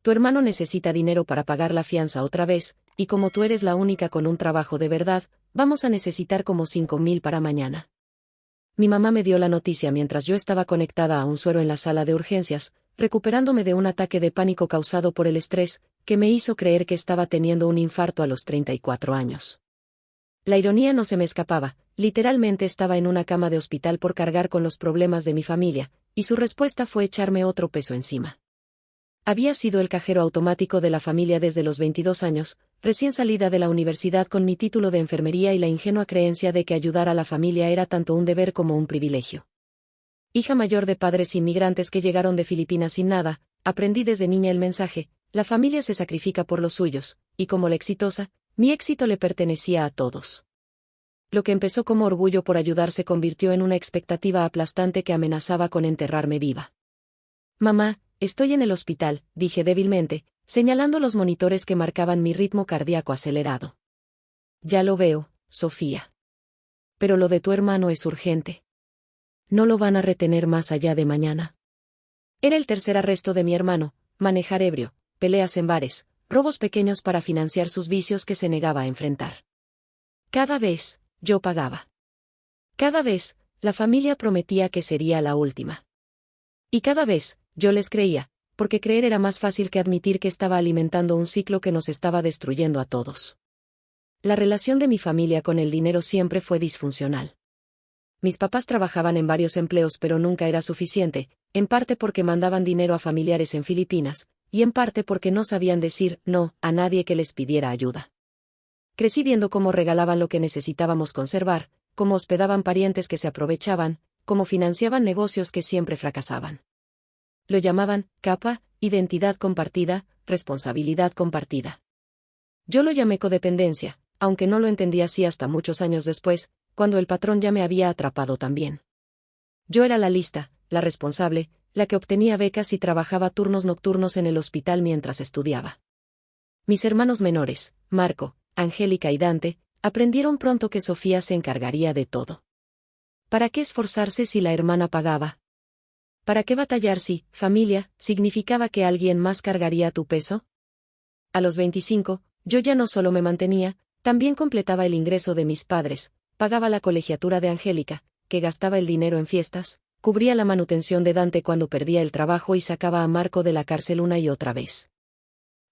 tu hermano necesita dinero para pagar la fianza otra vez, y como tú eres la única con un trabajo de verdad, vamos a necesitar como 5,000 para mañana. Mi mamá me dio la noticia mientras yo estaba conectada a un suero en la sala de urgencias, recuperándome de un ataque de pánico causado por el estrés, que me hizo creer que estaba teniendo un infarto a los 34 años. La ironía no se me escapaba, literalmente estaba en una cama de hospital por cargar con los problemas de mi familia, y su respuesta fue echarme otro peso encima. Había sido el cajero automático de la familia desde los 22 años, recién salida de la universidad con mi título de enfermería y la ingenua creencia de que ayudar a la familia era tanto un deber como un privilegio. Hija mayor de padres inmigrantes que llegaron de Filipinas sin nada, aprendí desde niña el mensaje: la familia se sacrifica por los suyos, y como la exitosa, mi éxito le pertenecía a todos. Lo que empezó como orgullo por ayudar se convirtió en una expectativa aplastante que amenazaba con enterrarme viva. Mamá, estoy en el hospital, dije débilmente, señalando los monitores que marcaban mi ritmo cardíaco acelerado. Ya lo veo, Sofía. Pero lo de tu hermano es urgente. No lo van a retener más allá de mañana. Era el tercer arresto de mi hermano: manejar ebrio, peleas en bares, robos pequeños para financiar sus vicios que se negaba a enfrentar. Cada vez, yo pagaba. Cada vez, la familia prometía que sería la última. Y cada vez, yo les creía, porque creer era más fácil que admitir que estaba alimentando un ciclo que nos estaba destruyendo a todos. La relación de mi familia con el dinero siempre fue disfuncional. Mis papás trabajaban en varios empleos pero nunca era suficiente, en parte porque mandaban dinero a familiares en Filipinas, y en parte porque no sabían decir no a nadie que les pidiera ayuda. Crecí viendo cómo regalaban lo que necesitábamos conservar, cómo hospedaban parientes que se aprovechaban, cómo financiaban negocios que siempre fracasaban. Lo llamaban capa, identidad compartida, responsabilidad compartida. Yo lo llamé codependencia, aunque no lo entendí así hasta muchos años después, cuando el patrón ya me había atrapado también. Yo era la lista, la responsable, la que obtenía becas y trabajaba turnos nocturnos en el hospital mientras estudiaba. Mis hermanos menores, Marco, Angélica y Dante, aprendieron pronto que Sofía se encargaría de todo. ¿Para qué esforzarse si la hermana pagaba? ¿Para qué batallar si, familia, significaba que alguien más cargaría tu peso? A los 25, yo ya no solo me mantenía, también completaba el ingreso de mis padres, pagaba la colegiatura de Angélica, que gastaba el dinero en fiestas, cubría la manutención de Dante cuando perdía el trabajo y sacaba a Marco de la cárcel una y otra vez.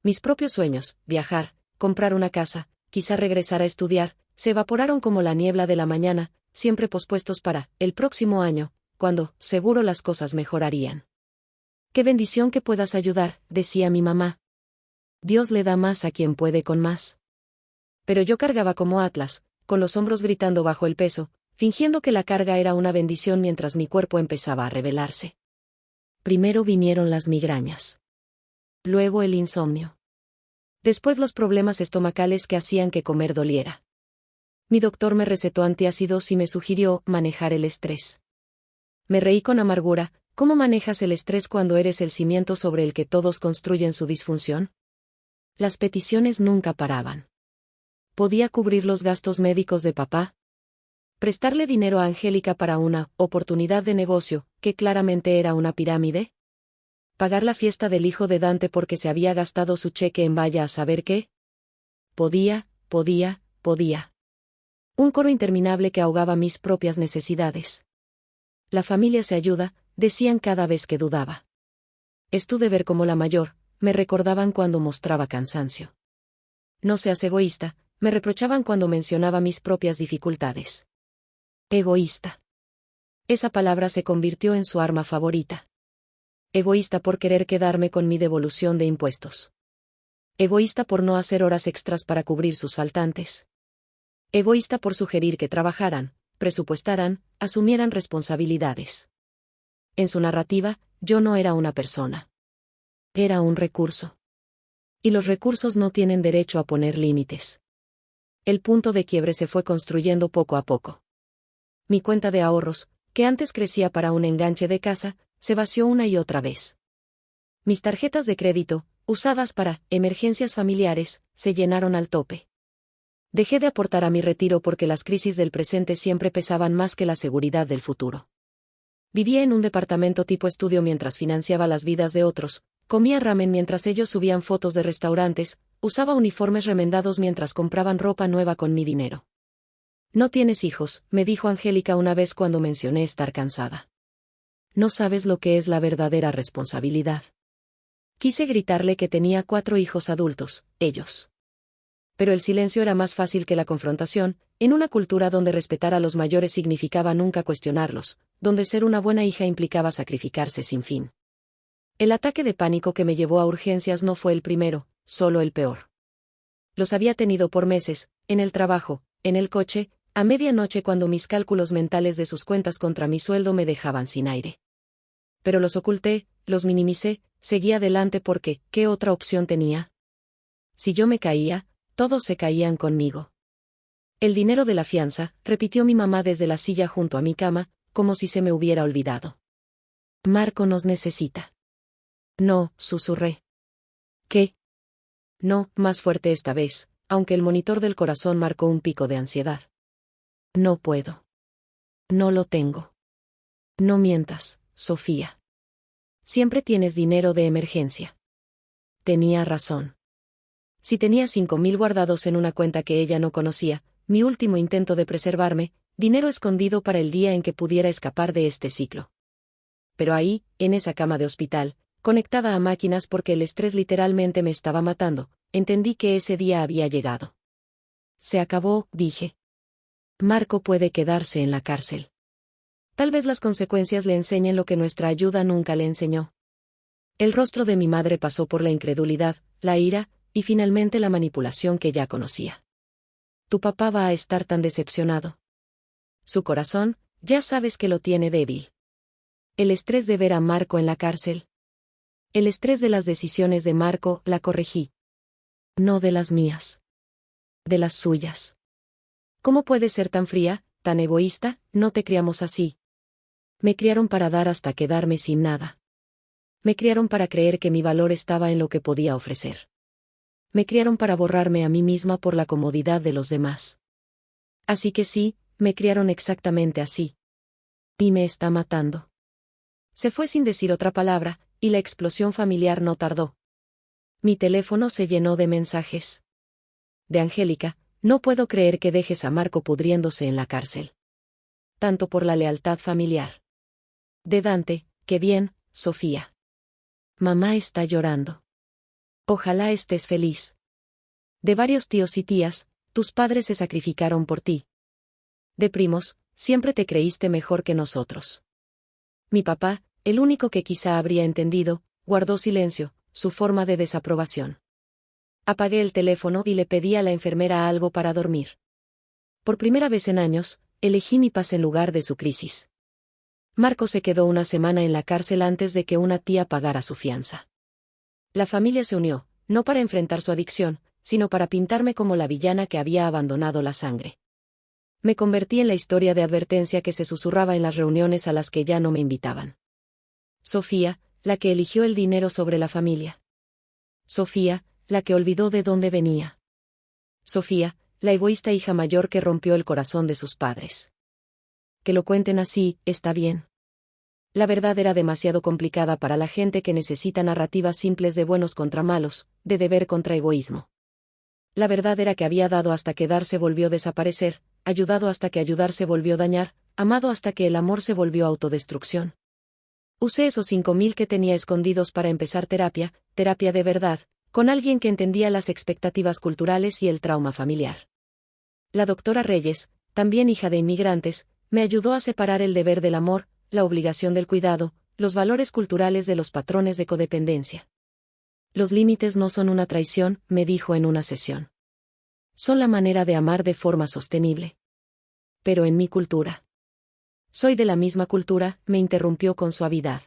Mis propios sueños, viajar, comprar una casa, quizá regresar a estudiar, se evaporaron como la niebla de la mañana, siempre pospuestos para el próximo año, cuando, seguro, las cosas mejorarían. Qué bendición que puedas ayudar, decía mi mamá. Dios le da más a quien puede con más. Pero yo cargaba como Atlas, con los hombros gritando bajo el peso, fingiendo que la carga era una bendición mientras mi cuerpo empezaba a rebelarse. Primero vinieron las migrañas. Luego el insomnio. Después los problemas estomacales que hacían que comer doliera. Mi doctor me recetó antiácidos y me sugirió manejar el estrés. Me reí con amargura. ¿Cómo manejas el estrés cuando eres el cimiento sobre el que todos construyen su disfunción? Las peticiones nunca paraban. ¿Podía cubrir los gastos médicos de papá? ¿Prestarle dinero a Angélica para una oportunidad de negocio, que claramente era una pirámide? ¿Pagar la fiesta del hijo de Dante porque se había gastado su cheque en vaya a saber qué? Podía. Un coro interminable que ahogaba mis propias necesidades. La familia se ayuda, decían cada vez que dudaba. Es tu deber como la mayor, me recordaban cuando mostraba cansancio. No seas egoísta, me reprochaban cuando mencionaba mis propias dificultades. Egoísta. Esa palabra se convirtió en su arma favorita. Egoísta por querer quedarme con mi devolución de impuestos. Egoísta por no hacer horas extras para cubrir sus faltantes. Egoísta por sugerir que trabajaran, presupuestaran, asumieran responsabilidades. En su narrativa, yo no era una persona. Era un recurso. Y los recursos no tienen derecho a poner límites. El punto de quiebre se fue construyendo poco a poco. Mi cuenta de ahorros, que antes crecía para un enganche de casa, se vació una y otra vez. Mis tarjetas de crédito, usadas para emergencias familiares, se llenaron al tope. Dejé de aportar a mi retiro porque las crisis del presente siempre pesaban más que la seguridad del futuro. Vivía en un departamento tipo estudio mientras financiaba las vidas de otros, Comía ramen mientras ellos subían fotos de restaurantes, usaba uniformes remendados mientras compraban ropa nueva con mi dinero. No tienes hijos, me dijo Angélica una vez cuando mencioné estar cansada. No sabes lo que es la verdadera responsabilidad. Quise gritarle que tenía 4 hijos adultos, ellos. Pero el silencio era más fácil que la confrontación, en una cultura donde respetar a los mayores significaba nunca cuestionarlos, donde ser una buena hija implicaba sacrificarse sin fin. El ataque de pánico que me llevó a urgencias no fue el primero, solo el peor. Los había tenido por meses, en el trabajo, en el coche, a medianoche cuando mis cálculos mentales de sus cuentas contra mi sueldo me dejaban sin aire. Pero los oculté, los minimicé, seguí adelante porque, ¿qué otra opción tenía? Si yo me caía, todos se caían conmigo. El dinero de la fianza, repitió mi mamá desde la silla junto a mi cama, como si se me hubiera olvidado. Marco nos necesita. No, susurré. ¿Qué? No, más fuerte esta vez, aunque el monitor del corazón marcó un pico de ansiedad. No puedo. No lo tengo. No mientas, Sofía. Siempre tienes dinero de emergencia. Tenía razón. Si tenía 5.000 guardados en una cuenta que ella no conocía, mi último intento de preservarme, dinero escondido para el día en que pudiera escapar de este ciclo. Pero ahí, en esa cama de hospital, conectada a máquinas porque el estrés literalmente me estaba matando, entendí que ese día había llegado. Se acabó, dije. Marco puede quedarse en la cárcel. Tal vez las consecuencias le enseñen lo que nuestra ayuda nunca le enseñó. El rostro de mi madre pasó por la incredulidad, la ira, y finalmente la manipulación que ya conocía. Tu papá va a estar tan decepcionado. Su corazón, ya sabes que lo tiene débil. El estrés de ver a Marco en la cárcel. El estrés de las decisiones de Marco, la corregí. No de las mías. De las suyas. ¿Cómo puedes ser tan fría, tan egoísta? No te criamos así. Me criaron para dar hasta quedarme sin nada. Me criaron para creer que mi valor estaba en lo que podía ofrecer. Me criaron para borrarme a mí misma por la comodidad de los demás. Así que sí, me criaron exactamente así. Y me está matando. Se fue sin decir otra palabra, y la explosión familiar no tardó. Mi teléfono se llenó de mensajes. De Angélica, no puedo creer que dejes a Marco pudriéndose en la cárcel. Tanto por la lealtad familiar. De Dante, qué bien, Sofía. Mamá está llorando. Ojalá estés feliz. De varios tíos y tías, tus padres se sacrificaron por ti. De primos, siempre te creíste mejor que nosotros. Mi papá, el único que quizá habría entendido, guardó silencio, su forma de desaprobación. Apagué el teléfono y le pedí a la enfermera algo para dormir. Por primera vez en años, elegí mi paz en lugar de su crisis. Marco se quedó una semana en la cárcel antes de que una tía pagara su fianza. La familia se unió, no para enfrentar su adicción, sino para pintarme como la villana que había abandonado la sangre. Me convertí en la historia de advertencia que se susurraba en las reuniones a las que ya no me invitaban. Sofía, la que eligió el dinero sobre la familia. Sofía, la que olvidó de dónde venía. Sofía, la egoísta hija mayor que rompió el corazón de sus padres. Que lo cuenten así, está bien. La verdad era demasiado complicada para la gente que necesita narrativas simples de buenos contra malos, de deber contra egoísmo. La verdad era que había dado hasta que dar se volvió desaparecer, ayudado hasta que ayudar se volvió dañar, amado hasta que el amor se volvió autodestrucción. Usé esos 5.000 que tenía escondidos para empezar terapia de verdad, con alguien que entendía las expectativas culturales y el trauma familiar. La doctora Reyes, también hija de inmigrantes, me ayudó a separar el deber del amor, la obligación del cuidado, los valores culturales de los patrones de codependencia. Los límites no son una traición, me dijo en una sesión. Son la manera de amar de forma sostenible. Pero en mi cultura. Soy de la misma cultura, me interrumpió con suavidad.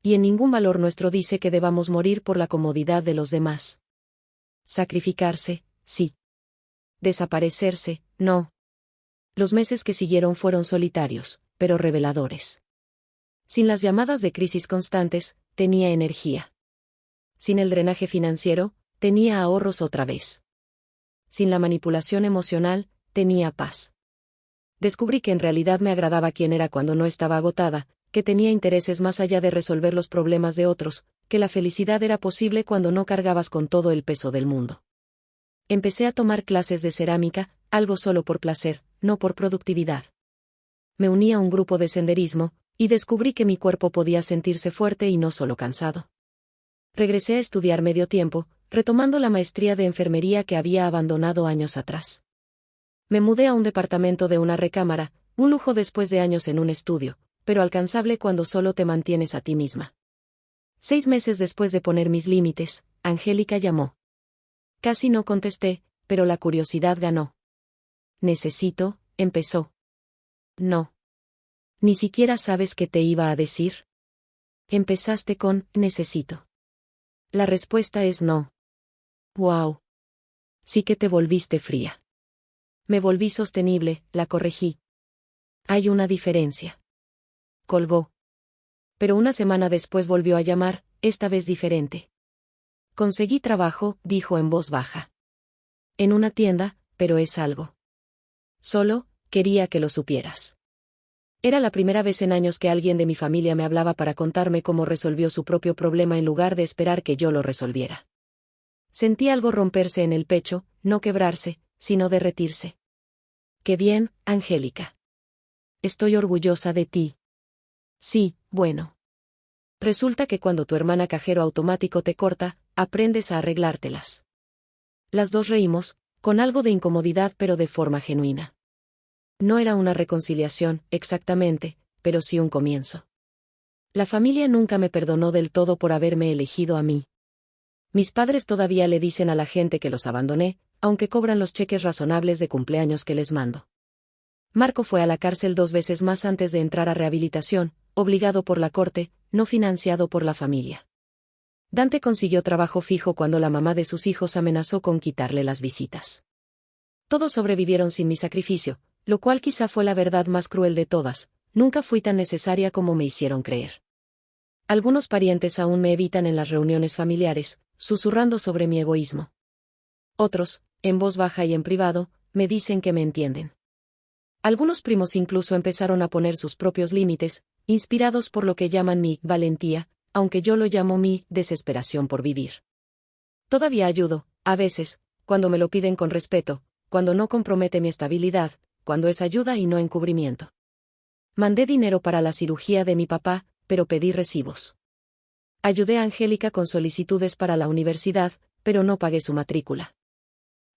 Y en ningún valor nuestro dice que debamos morir por la comodidad de los demás. Sacrificarse, sí. Desaparecerse, no. Los meses que siguieron fueron solitarios, pero reveladores. Sin las llamadas de crisis constantes, tenía energía. Sin el drenaje financiero, tenía ahorros otra vez. Sin la manipulación emocional, tenía paz. Descubrí que en realidad me agradaba quien era cuando no estaba agotada, que tenía intereses más allá de resolver los problemas de otros, que la felicidad era posible cuando no cargabas con todo el peso del mundo. Empecé a tomar clases de cerámica, algo solo por placer, no por productividad. Me uní a un grupo de senderismo, y descubrí que mi cuerpo podía sentirse fuerte y no solo cansado. Regresé a estudiar medio tiempo, retomando la maestría de enfermería que había abandonado años atrás. Me mudé a un departamento de una recámara, un lujo después de años en un estudio, pero alcanzable cuando solo te mantienes a ti misma. 6 meses después de poner mis límites, Angélica llamó. Casi no contesté, pero la curiosidad ganó. Necesito, empezó. No. Ni siquiera sabes qué te iba a decir. Empezaste con, necesito. La respuesta es no. Wow. Sí que te volviste fría. Me volví sostenible, la corregí. Hay una diferencia. Colgó. Pero una semana después volvió a llamar, esta vez diferente. Conseguí trabajo, dijo en voz baja. En una tienda, pero es algo. Solo, quería que lo supieras. Era la primera vez en años que alguien de mi familia me hablaba para contarme cómo resolvió su propio problema en lugar de esperar que yo lo resolviera. Sentí algo romperse en el pecho, no quebrarse, sino derretirse. Qué bien, Angélica. Estoy orgullosa de ti. Sí, bueno. Resulta que cuando tu hermana cajero automático te corta, aprendes a arreglártelas. Las dos reímos, con algo de incomodidad pero de forma genuina. No era una reconciliación, exactamente, pero sí un comienzo. La familia nunca me perdonó del todo por haberme elegido a mí. Mis padres todavía le dicen a la gente que los abandoné, aunque cobran los cheques razonables de cumpleaños que les mando. Marco fue a la cárcel 2 veces más antes de entrar a rehabilitación, obligado por la corte, no financiado por la familia. Dante consiguió trabajo fijo cuando la mamá de sus hijos amenazó con quitarle las visitas. Todos sobrevivieron sin mi sacrificio, lo cual quizá fue la verdad más cruel de todas, nunca fui tan necesaria como me hicieron creer. Algunos parientes aún me evitan en las reuniones familiares, susurrando sobre mi egoísmo. Otros, en voz baja y en privado, me dicen que me entienden. Algunos primos incluso empezaron a poner sus propios límites, inspirados por lo que llaman mi valentía, aunque yo lo llamo mi desesperación por vivir. Todavía ayudo, a veces, cuando me lo piden con respeto, cuando no compromete mi estabilidad, cuando es ayuda y no encubrimiento. Mandé dinero para la cirugía de mi papá, pero pedí recibos. Ayudé a Angélica con solicitudes para la universidad, pero no pagué su matrícula.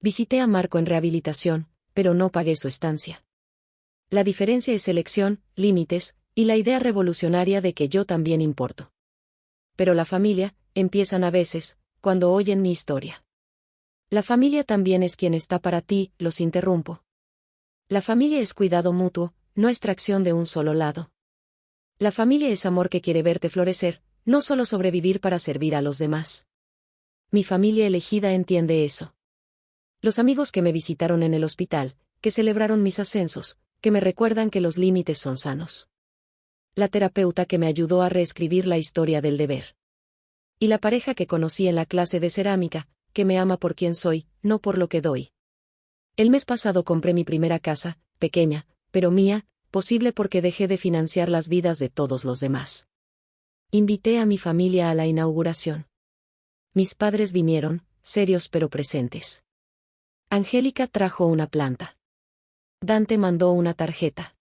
Visité a Marco en rehabilitación, pero no pagué su estancia. La diferencia es elección, límites, y la idea revolucionaria de que yo también importo. Pero la familia, empiezan a veces, cuando oyen mi historia. La familia también es quien está para ti, los interrumpo. La familia es cuidado mutuo, no extracción de un solo lado. La familia es amor que quiere verte florecer, no solo sobrevivir para servir a los demás. Mi familia elegida entiende eso. Los amigos que me visitaron en el hospital, que celebraron mis ascensos, que me recuerdan que los límites son sanos. La terapeuta que me ayudó a reescribir la historia del deber. Y la pareja que conocí en la clase de cerámica, que me ama por quien soy, no por lo que doy. El mes pasado compré mi primera casa, pequeña, pero mía, posible porque dejé de financiar las vidas de todos los demás. Invité a mi familia a la inauguración. Mis padres vinieron, serios pero presentes. Angélica trajo una planta. Dante mandó una tarjeta.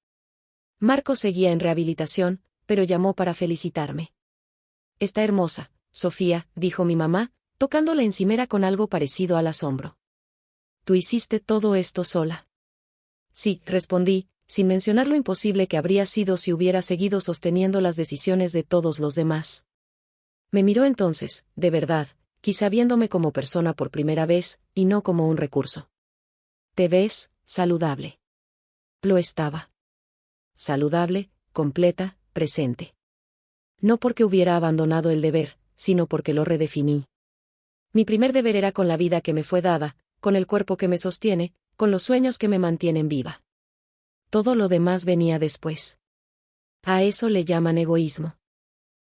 Marco seguía en rehabilitación, pero llamó para felicitarme. Está hermosa, Sofía, dijo mi mamá, tocando la encimera con algo parecido al asombro. ¿Tú hiciste todo esto sola? Sí, respondí, sin mencionar lo imposible que habría sido si hubiera seguido sosteniendo las decisiones de todos los demás. Me miró entonces, de verdad, quizá viéndome como persona por primera vez, y no como un recurso. ¿Te ves saludable? Lo estaba. Saludable, completa, presente. No porque hubiera abandonado el deber, sino porque lo redefiní. Mi primer deber era con la vida que me fue dada, con el cuerpo que me sostiene, con los sueños que me mantienen viva. Todo lo demás venía después. A eso le llaman egoísmo.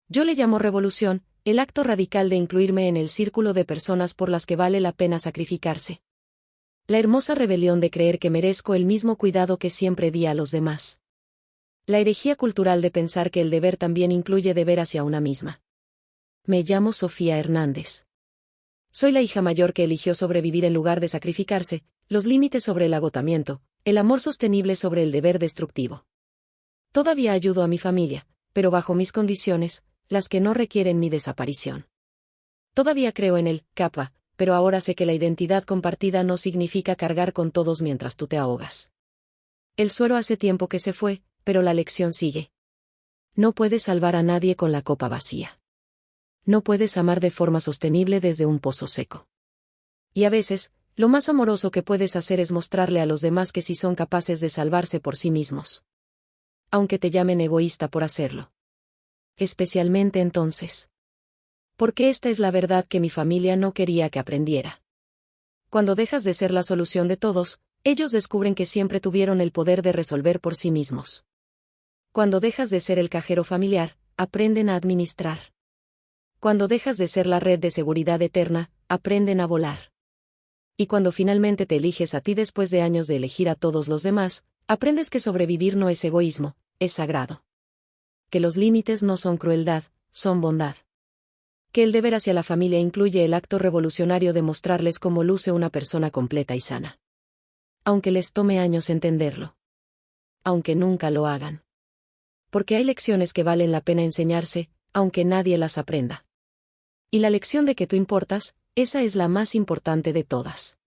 Yo le llamo revolución, el acto radical de incluirme en el círculo de personas por las que vale la pena sacrificarse. La hermosa rebelión de creer que merezco el mismo cuidado que siempre di a los demás. La herejía cultural de pensar que el deber también incluye deber hacia una misma. Me llamo Sofía Hernández. Soy la hija mayor que eligió sobrevivir en lugar de sacrificarse, los límites sobre el agotamiento, el amor sostenible sobre el deber destructivo. Todavía ayudo a mi familia, pero bajo mis condiciones, las que no requieren mi desaparición. Todavía creo en el capa, pero ahora sé que la identidad compartida no significa cargar con todos mientras tú te ahogas. El suero hace tiempo que se fue, pero la lección sigue. No puedes salvar a nadie con la copa vacía. No puedes amar de forma sostenible desde un pozo seco. Y a veces, lo más amoroso que puedes hacer es mostrarle a los demás que sí son capaces de salvarse por sí mismos. Aunque te llamen egoísta por hacerlo. Especialmente entonces. Porque esta es la verdad que mi familia no quería que aprendiera. Cuando dejas de ser la solución de todos, ellos descubren que siempre tuvieron el poder de resolver por sí mismos. Cuando dejas de ser el cajero familiar, aprenden a administrar. Cuando dejas de ser la red de seguridad eterna, aprenden a volar. Y cuando finalmente te eliges a ti después de años de elegir a todos los demás, aprendes que sobrevivir no es egoísmo, es sagrado. Que los límites no son crueldad, son bondad. Que el deber hacia la familia incluye el acto revolucionario de mostrarles cómo luce una persona completa y sana. Aunque les tome años entenderlo. Aunque nunca lo hagan. Porque hay lecciones que valen la pena enseñarse, aunque nadie las aprenda. Y la lección de que tú importas, esa es la más importante de todas.